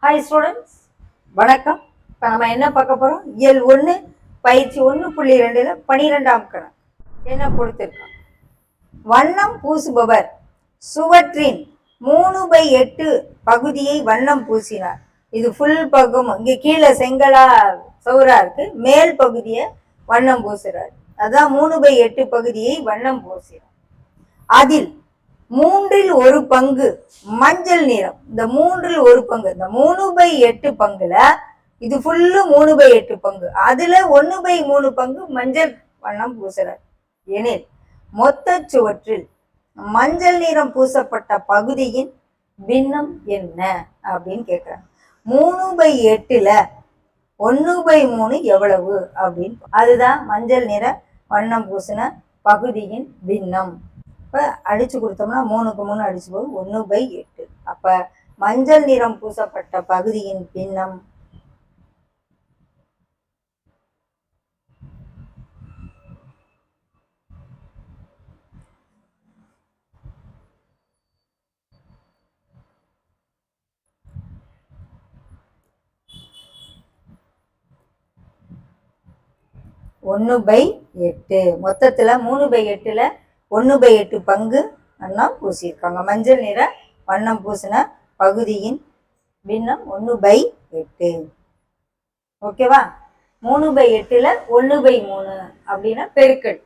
Hi students, வணக்கம். இப்போ நம்ம என்ன பார்க்க போகிறோம்? இயல் 1 பயிற்சி 1.2 12ஆம் கணக்கு என்ன கொடுத்துருக்கோம்? வண்ணம் பூசுபவர் சுவற்றின் 3/8 பகுதியை வண்ணம் பூசினார். இது ஃபுல் பக்கம், இங்கே கீழே செங்கலா சவுரா இருக்கு, மேல் பகுதியை வண்ணம் பூசுறார். அதான் 3/8 பகுதியை வண்ணம் பூசினார். அதில் 1/3 பங்கு மஞ்சள் நிறம். இந்த 1/3 பங்கு, இந்த 3/8 பங்குல இது ஃபுல்லு 3/8 பங்கு, அதுல 1/3 பங்கு மஞ்சள் வண்ணம் பூசுறார் எனில் மொத்த சுவற்றில் மஞ்சள் நிறம் பூசப்பட்ட பகுதியின் பின்னம் என்ன அப்படின்னு கேட்கிறாங்க. 3/8ல 1/3 எவ்வளவு அப்படின்னு, அதுதான் மஞ்சள் நிற வண்ணம் பூசின பகுதியின் பின்னம். இப்போ அடிச்சு கொடுத்தோம்னா 3க்கு 3 அடிச்சு போது 1/8. அப்ப மஞ்சள் நிறம் பூசப்பட்ட பகுதியின் பின்னம் 1/8. மொத்தத்துல 3/8ல 1/8 பங்கு வண்ணம் பூசியிருக்காங்க. மஞ்சள் நிற வண்ணம் பூசின பகுதியின் பின்னம் 1/8. ஓகேவா? 3/8ல 1/3 அப்படின்னா பெருக்கல்.